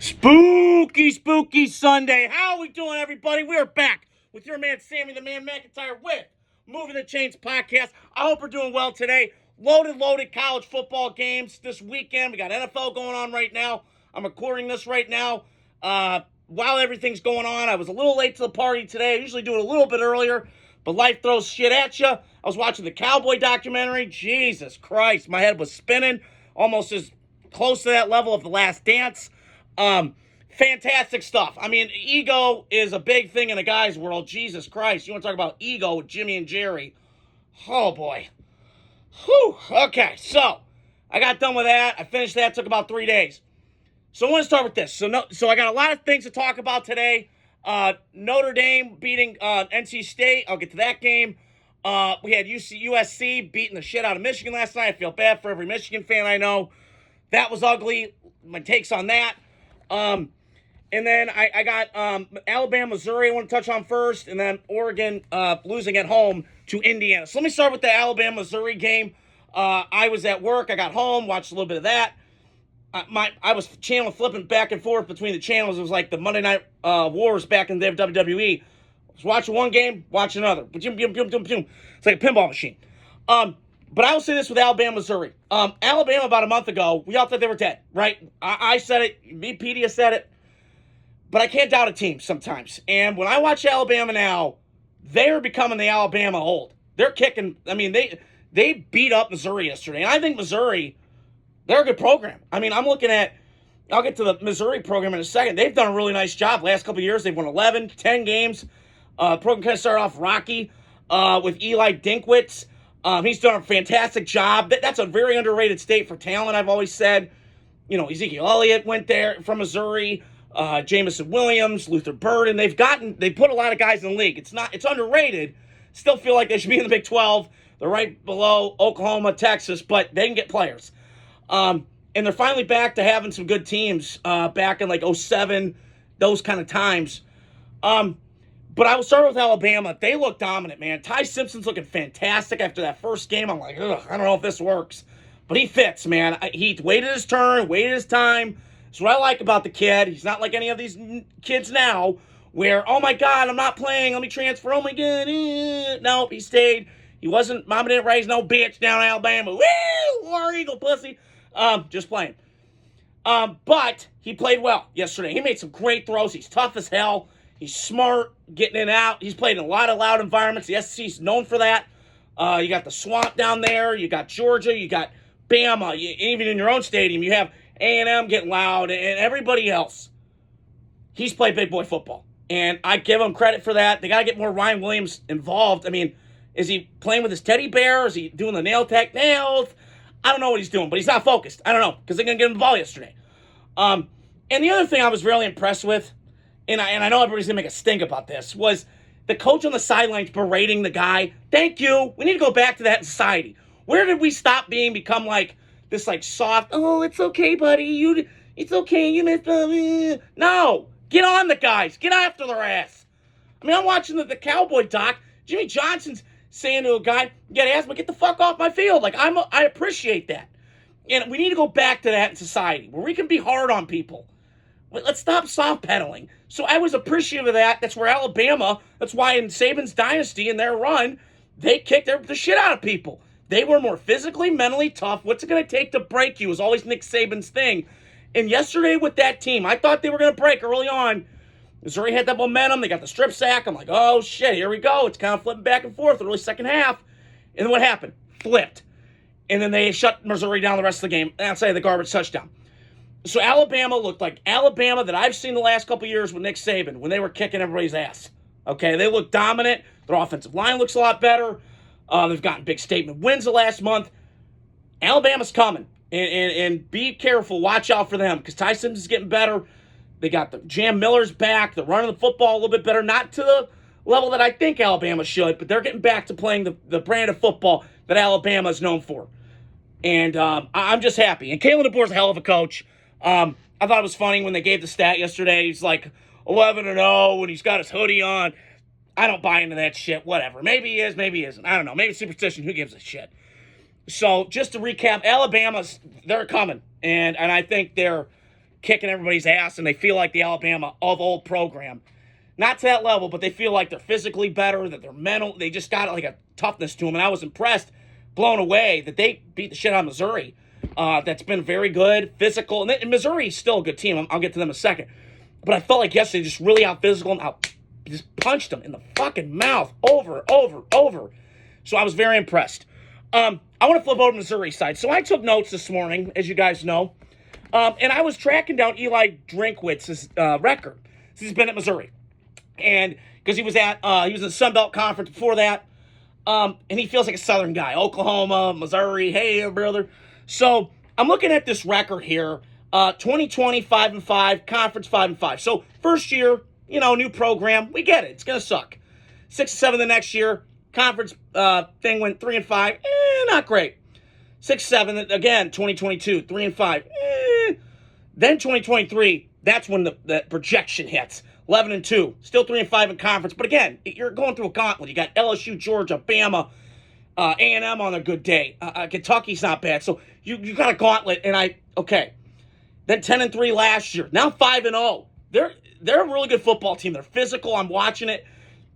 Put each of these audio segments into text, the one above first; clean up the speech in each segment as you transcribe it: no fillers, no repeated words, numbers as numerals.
Spooky, spooky Sunday. How are we doing, everybody? We're back with your man, Sammy the Man McIntyre, with Moving the Chains podcast. I hope we're doing well today. Loaded college football games this weekend. We got NFL going on right now. I'm recording this right now while everything's going on. I was a little late to the party today. I usually do it a little bit earlier, but life throws shit at you. I was watching the Cowboy documentary. Jesus Christ, my head was spinning. Almost as close to that level of The Last Dance. Fantastic stuff. I mean, ego is a big thing in a guy's world. Jesus Christ. You want to talk about ego with Jimmy and Jerry. Oh, boy. Whew. Okay, so I got done with that. I finished that. It took about 3 days. So I want to start with this. So I got a lot of things to talk about today. Notre Dame beating NC State. I'll get to that game. We had USC beating the shit out of Michigan last night. I feel bad for every Michigan fan I know. That was ugly. My takes on that. And then I got Alabama, Missouri I want to touch on first, and then Oregon losing at home to Indiana. So let me start with the Alabama-Missouri game. I was at work. I got home, watched a little bit of that. I was channel flipping back and forth between the channels. It was like the Monday Night Wars back in the WWE. I was watching one game, watching another. It's like a pinball machine. But I will say this with Alabama, Missouri. Alabama, about a month ago, we all thought they were dead, right? I said it. Media said it. But I can't doubt a team sometimes. And when I watch Alabama now, they're becoming the Alabama old. They're kicking. I mean, they beat up Missouri yesterday. And I think Missouri, they're a good program. I mean, I'm looking at, I'll get to the Missouri program in a second. They've done a really nice job. Last couple of years, they've won 11, 10 games. The program kind of started off rocky with Eli Dinkwitz. He's done a fantastic job. That's a very underrated state for talent, I've always said. You know, Ezekiel Elliott went there from Missouri. Jamison Williams, Luther Burden. They put a lot of guys in the league. It's underrated. Still feel like they should be in the Big 12. They're right below Oklahoma, Texas, but they can get players. And they're finally back to having some good teams back in like 2007, those kind of times. But I will start with Alabama. They look dominant, man. Ty Simpson's looking fantastic after that first game. I'm like, ugh, I don't know if this works. But he fits, man. He waited his turn, waited his time. That's what I like about the kid. He's not like any of these kids now where, oh, my God, I'm not playing. Let me transfer. Oh, my God. No, he stayed. He wasn't, Mama didn't raise no bitch down in Alabama. Woo! War Eagle pussy. Just playing. But he played well yesterday. He made some great throws. He's tough as hell. He's smart, getting in and out. He's played in a lot of loud environments. The SEC's known for that. You got the Swamp down there. You got Georgia. You got Bama. Even in your own stadium, you have A&M getting loud and everybody else. He's played big boy football. And I give him credit for that. They got to get more Ryan Williams involved. I mean, is he playing with his teddy bear? Is he doing the nail tech nails? I don't know what he's doing, but he's not focused. I don't know, because they're going to give him the ball yesterday. And the other thing I was really impressed with, and I know everybody's going to make a stink about this, was the coach on the sidelines berating the guy. Thank you. We need to go back to that in society. Where did we stop become like this like soft, oh, it's okay, buddy. It's okay. You missed the... No. Get on the guys. Get after their ass. I mean, I'm watching the Cowboy doc. Jimmy Johnson's saying to a guy, get ass, but get the fuck off my field. Like, I appreciate that. And we need to go back to that in society where we can be hard on people. Let's stop soft pedaling. So I was appreciative of that. That's where Alabama, that's why in Saban's dynasty, in their run, they kicked the shit out of people. They were more physically, mentally tough. What's it going to take to break you is always Nick Saban's thing. And yesterday with that team, I thought they were going to break early on. Missouri had that momentum. They got the strip sack. I'm like, oh, shit, here we go. It's kind of flipping back and forth early second half. And then what happened? Flipped. And then they shut Missouri down the rest of the game outside of the garbage touchdown. So Alabama looked like Alabama that I've seen the last couple years with Nick Saban when they were kicking everybody's ass. Okay, they look dominant. Their offensive line looks a lot better. They've gotten big statement wins the last month. Alabama's coming. And be careful. Watch out for them because Ty Simpson's getting better. They got the Jam Miller's back. They're running the football a little bit better. Not to the level that I think Alabama should, but they're getting back to playing the brand of football that Alabama is known for. And I'm just happy. And Kalen DeBoer's a hell of a coach. I thought it was funny when they gave the stat yesterday. He's like 11-0 when he's got his hoodie on. I don't buy into that shit. Whatever. Maybe he is, maybe he isn't. I don't know. Maybe superstition. Who gives a shit? So just to recap, Alabama's, they're coming. And I think they're kicking everybody's ass and they feel like the Alabama of old program. Not to that level, but they feel like they're physically better, that they're mental. They just got like a toughness to them. And I was impressed, blown away that they beat the shit out of Missouri. That's been very good, physical. And Missouri's still a good team. I'll get to them in a second. But I felt like yesterday just really out physical and just punched them in the fucking mouth over. So I was very impressed. I want to flip over to Missouri side. So I took notes this morning, as you guys know. And I was tracking down Eli Drinkwitz's record since he's been at Missouri. And because he was in the Sun Belt Conference before that. And he feels like a Southern guy. Oklahoma, Missouri, hey, brother. So I'm looking at this record here. 2020, 5-5, conference 5-5. So first year, new program. We get it. It's going to suck. 6-7 the next year. Conference thing went 3-5. Not great. 6-7 again, 2022, 3-5. Then 2023, that's when the projection hits. 11-2, still 3-5 in conference. But again, you're going through a gauntlet. You got LSU, Georgia, Bama, A&M on a good day. Kentucky's not bad. So you got a gauntlet, and okay. Then 10-3 last year. Now 5-0. They're a really good football team. They're physical. I'm watching it.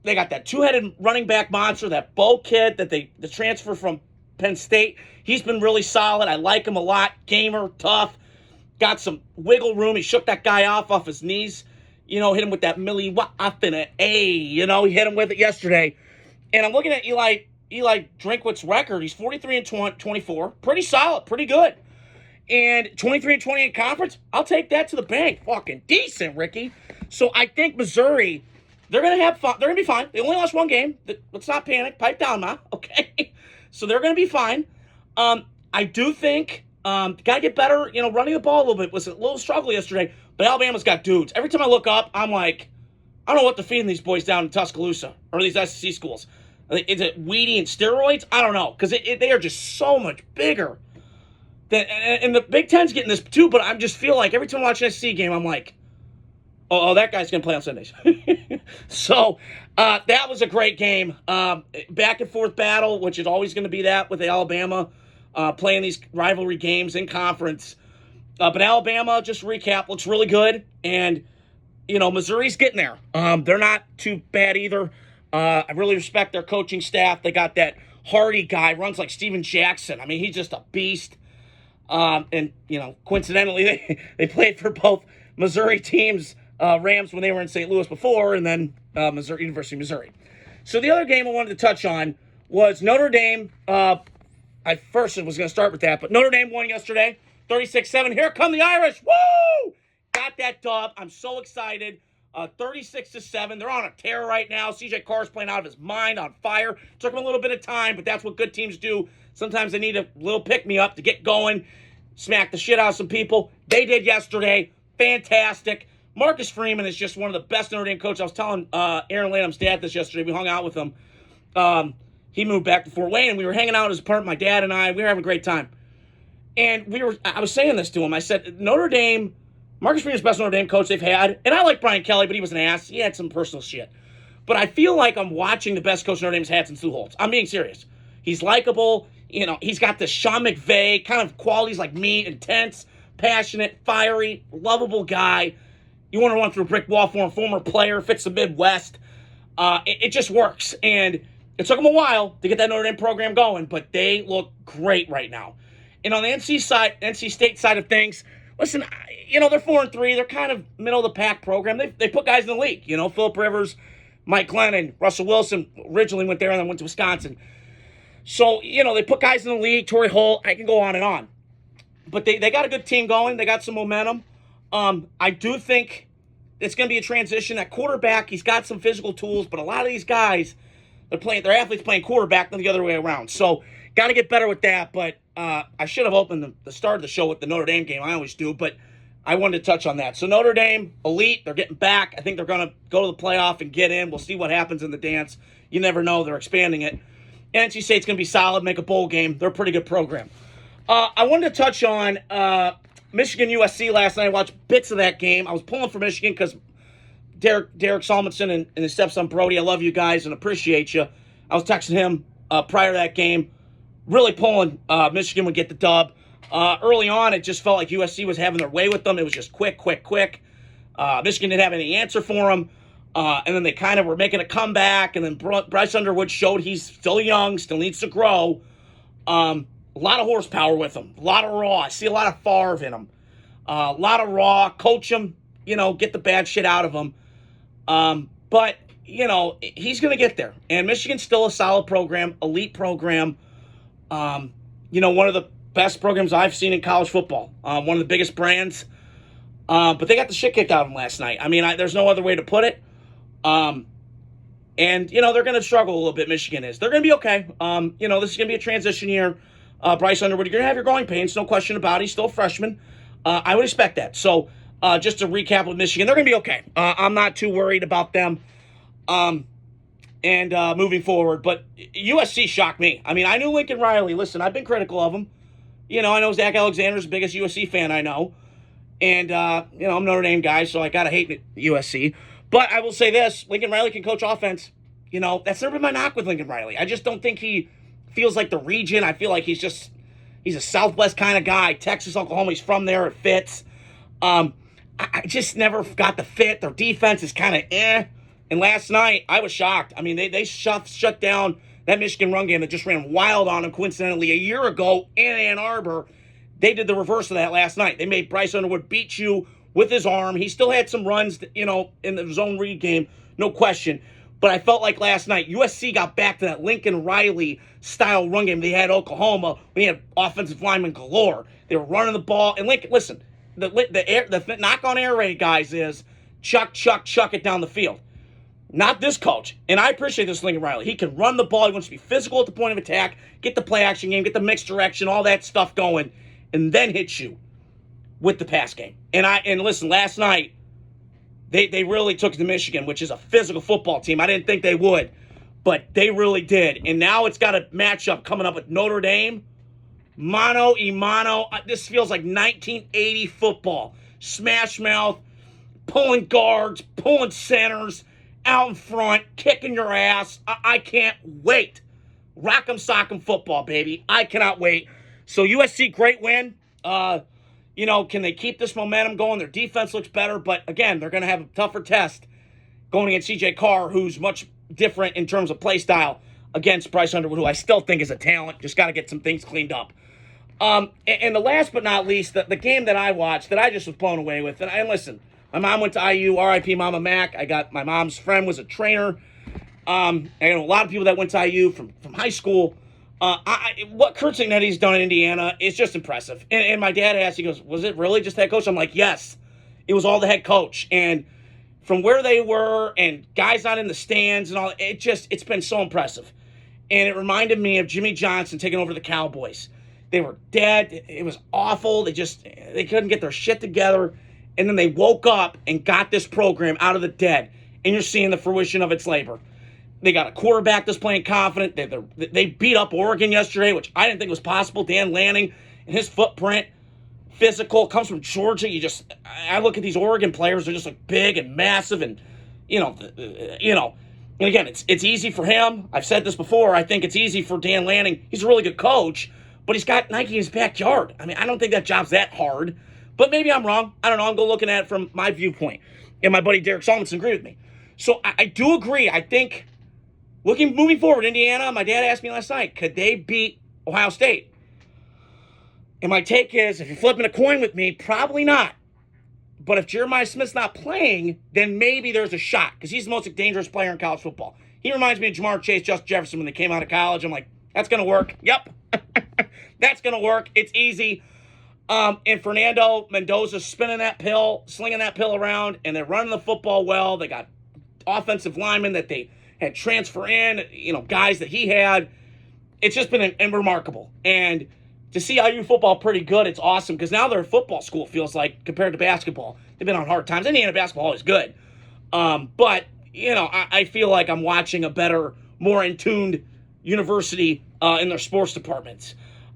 They got that two-headed running back monster, that Bo kid that the transfer from Penn State. He's been really solid. I like him a lot. Gamer, tough. Got some wiggle room. He shook that guy off his knees. Hit him with that Millie Wap in it. He hit him with it yesterday. And I'm looking at Eli Drinkwitz's record. He's 43-24. Pretty solid. Pretty good. And 23-20 in conference. I'll take that to the bank. Fucking decent, Ricky. So I think Missouri, they're going to have fun. They're going to be fine. They only lost one game. Let's not panic. Pipe down, Ma. Okay? So they're going to be fine. I do think got to get better, running the ball a little bit. Was a little struggle yesterday, but Alabama's got dudes. Every time I look up, I'm like, I don't know what they're feeding these boys down in Tuscaloosa or these SEC schools. Is it weedy and steroids? I don't know, because they are just so much bigger. And the Big Ten's getting this too, but I just feel like every time I watch an SEC game, I'm like, oh, that guy's going to play on Sundays. So that was a great game. Back and forth battle, which is always going to be that with Alabama playing these rivalry games in conference. But Alabama, just to recap, looks really good. And, Missouri's getting there. They're not too bad either. I really respect their coaching staff. They got that Hardy guy, runs like Steven Jackson. I mean, he's just a beast. And, coincidentally, they played for both Missouri teams, Rams when they were in St. Louis before, and then University of Missouri. So the other game I wanted to touch on was Notre Dame. I first was going to start with that, but Notre Dame won yesterday, 36-7. Here come the Irish. Woo! Got that dub. I'm so excited. 36-7. They're on a tear right now. CJ Carr's playing out of his mind, on fire. Took him a little bit of time, but that's what good teams do. Sometimes they need a little pick-me-up to get going, smack the shit out of some people. They did yesterday. Fantastic. Marcus Freeman is just one of the best Notre Dame coaches. I was telling Aaron Lanham's dad this yesterday. We hung out with him. He moved back to Fort Wayne, and we were hanging out at his apartment, my dad and I. We were having a great time. And I was saying this to him. I said, Notre Dame, Marcus Freeman's the best Notre Dame coach they've had. And I like Brian Kelly, but he was an ass. He had some personal shit. But I feel like I'm watching the best coach Notre Dame's had since Lou Holtz. I'm being serious. He's likable. He's got this Sean McVay kind of qualities like me, intense, passionate, fiery, lovable guy. You want to run through a brick wall for him, former player, fits the Midwest. It just works. And it took them a while to get that Notre Dame program going, but they look great right now. And on the NC State side of things, listen, they're 4-3. They're kind of middle of the pack program. They put guys in the league. Phillip Rivers, Mike Glennon, Russell Wilson originally went there and then went to Wisconsin. So, they put guys in the league, Torrey Holt, I can go on and on. But they got a good team going. They got some momentum. I do think it's going to be a transition. At quarterback, he's got some physical tools, but a lot of these guys, their athletes playing quarterback than the other way around. So, got to get better with that. But I should have opened the start of the show with the Notre Dame game. I always do, but I wanted to touch on that. So, Notre Dame, elite. They're getting back. I think they're going to go to the playoff and get in. We'll see what happens in the dance. You never know. They're expanding it. NC State's going to be solid, make a bowl game. They're a pretty good program. I wanted to touch on Michigan USC last night. I watched bits of that game. I was pulling for Michigan because Derek Solomon and his stepson Brody, I love you guys and appreciate you. I was texting him prior to that game, really pulling Michigan would get the dub. Early on, it just felt like USC was having their way with them. It was just quick. Michigan didn't have any answer for them. And then they kind of were making a comeback. And then Bryce Underwood showed he's still young, still needs to grow. A lot of horsepower with him. A lot of raw. I see a lot of Favre in him. A lot of raw. Coach him, get the bad shit out of him. But, he's going to get there. And Michigan's still a solid program, elite program. One of the best programs I've seen in college football. One of the biggest brands. But they got the shit kicked out of them last night. I mean, there's no other way to put it. And they're going to struggle a little bit, Michigan is. They're going to be okay. This is going to be a transition year. Bryce Underwood, you're going to have your growing pains, no question about it. He's still a freshman. I would expect that. So, just to recap with Michigan, they're going to be okay. I'm not too worried about them moving forward. But USC shocked me. I mean, I knew Lincoln Riley. Listen, I've been critical of him. I know Zach Alexander's the biggest USC fan I know. And, I'm a Notre Dame guy, so I got to hate USC. But I will say this, Lincoln Riley can coach offense. That's never been my knock with Lincoln Riley. I just don't think he feels like the region. I feel like he's a Southwest kind of guy. Texas, Oklahoma, he's from there. It fits. I just never got the fit. Their defense is kind of eh. And last night, I was shocked. I mean, they shut down that Michigan run game that just ran wild on them, coincidentally, a year ago in Ann Arbor. They did the reverse of that last night. They made Bryce Underwood beat you with his arm. He still had some runs, in the zone read game, no question. But I felt like last night, USC got back to that Lincoln Riley-style run game they had Oklahoma. We had offensive linemen galore. They were running the ball. And Lincoln, listen, the knock on air raid, guys, is chuck it down the field. Not this coach. And I appreciate this Lincoln Riley. He can run the ball. He wants to be physical at the point of attack, get the play-action game, get the mixed direction, all that stuff going, and then hit you with the pass game. And listen, last night, they really took it to Michigan, which is a physical football team. I didn't think they would, but they really did. And now it's got a matchup coming up with Notre Dame. Mano y mano. This feels like 1980 football. Smash mouth, pulling guards, pulling centers, out in front, kicking your ass. I can't wait. Rock'em sock'em football, baby. I cannot wait. So USC, great win. Can they keep this momentum going? Their defense looks better, but again, they're going to have a tougher test going against C.J. Carr, who's much different in terms of play style against Bryce Underwood, who I still think is a talent. Just got to get some things cleaned up. And the last but not least, the game that I watched that I just was blown away with, and listen, my mom went to IU, R.I.P. Mama Mac. I got my mom's friend was a trainer. I know a lot of people that went to IU from high school. What Kurt Cignetti's done in Indiana is just impressive. And my dad asked, he goes, was it really just head coach? I'm like, yes, it was all the head coach. And from where they were and guys not in the stands and all, it's been so impressive. And it reminded me of Jimmy Johnson taking over the Cowboys. They were dead. It was awful. They couldn't get their shit together. And then they woke up and got this program out of the dead. And you're seeing the fruition of its labor. They got a quarterback that's playing confident. They beat up Oregon yesterday, which I didn't think was possible. Dan Lanning and his footprint, physical, comes from Georgia. I look at these Oregon players; they're just like big and massive, and And again, it's easy for him. I've said this before. I think it's easy for Dan Lanning. He's a really good coach, but he's got Nike in his backyard. I mean, I don't think that job's that hard. But maybe I'm wrong. I don't know. I'm going looking at it from my viewpoint. And my buddy Derek Solomon agreed with me. So I do agree. I think. Moving forward, Indiana, my dad asked me last night, could they beat Ohio State? And my take is, if you're flipping a coin with me, probably not. But if Jeremiah Smith's not playing, then maybe there's a shot, because he's the most dangerous player in college football. He reminds me of Jamar Chase, Justin Jefferson when they came out of college. I'm like, that's going to work. Yep. That's going to work. It's easy. And Fernando Mendoza's slinging that pill around, and they're running the football well. They got offensive linemen that they had transfer in, guys that he had. It's just been remarkable. And to see IU football pretty good, it's awesome, because now they're a football school, feels like, compared to basketball. They've been on hard times. Indiana basketball is good. But, I feel like I'm watching a better, more in-tuned university in their sports departments.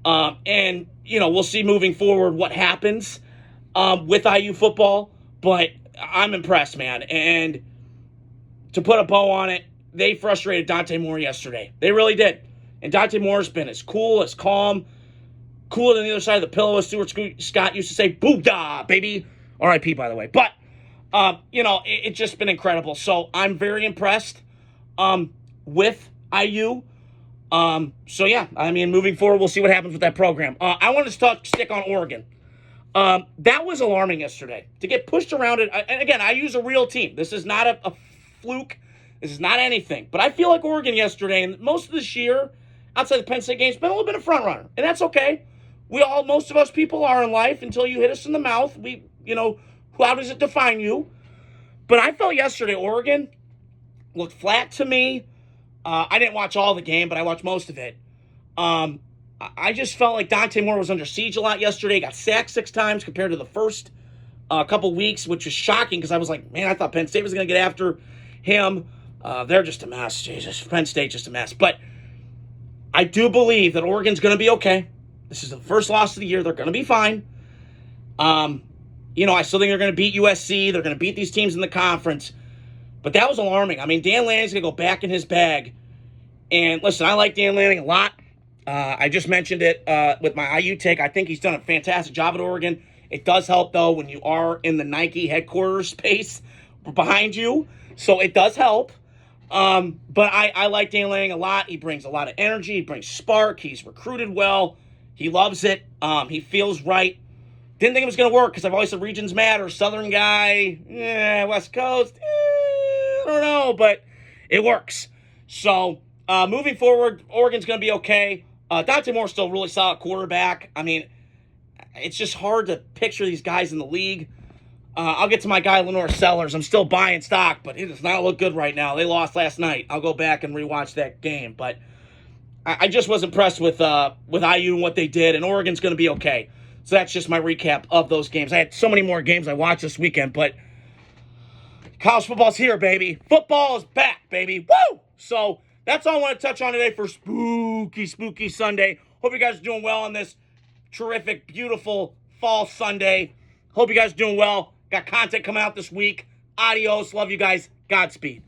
And we'll see moving forward what happens with IU football. But I'm impressed, man. And to put a bow on it, they frustrated Dante Moore yesterday. They really did. And Dante Moore's been as cool, as calm. cooler than the other side of the pillow, as Stuart Scott used to say. Boodah, baby. R.I.P., by the way. But, it's just been incredible. So I'm very impressed with IU. Moving forward, we'll see what happens with that program. I want to stick on Oregon. That was alarming yesterday. To get pushed around it, and again, I use a real team. This is not a fluke. This is not anything. But I feel like Oregon yesterday, and most of this year, outside the Penn State game, has been a little bit of front runner. And that's okay. Most of us people are in life until you hit us in the mouth. How does it define you? But I felt yesterday, Oregon looked flat to me. I didn't watch all the game, but I watched most of it. I just felt like Dante Moore was under siege a lot yesterday. He got sacked 6 times compared to the first couple weeks, which was shocking because I was like, man, I thought Penn State was going to get after him. They're just a mess. Jesus, Penn State just a mess. But I do believe that Oregon's going to be okay. This is the first loss of the year. They're going to be fine. I still think they're going to beat USC. They're going to beat these teams in the conference. But that was alarming. I mean, Dan Lanning's going to go back in his bag. And listen, I like Dan Lanning a lot. I just mentioned it with my IU take. I think he's done a fantastic job at Oregon. It does help, though, when you are in the Nike headquarters space behind you. So it does help. But I like Dan Lanning a lot. He brings a lot of energy. He brings spark. He's recruited well. He loves it. He feels right. Didn't think it was going to work because I've always said regions matter. Southern guy, West Coast, I don't know, but it works. So moving forward, Oregon's going to be okay. Dante Moore's still a really solid quarterback. I mean, it's just hard to picture these guys in the league. I'll get to my guy, Lenore Sellers. I'm still buying stock, but it does not look good right now. They lost last night. I'll go back and rewatch that game. But I just was impressed with IU and what they did, and Oregon's going to be okay. So that's just my recap of those games. I had so many more games I watched this weekend, but college football's here, baby. Football is back, baby. Woo! So that's all I want to touch on today for Spooky Sunday. Hope you guys are doing well on this terrific, beautiful fall Sunday. Hope you guys are doing well. Got content coming out this week. Adios. Love you guys. Godspeed.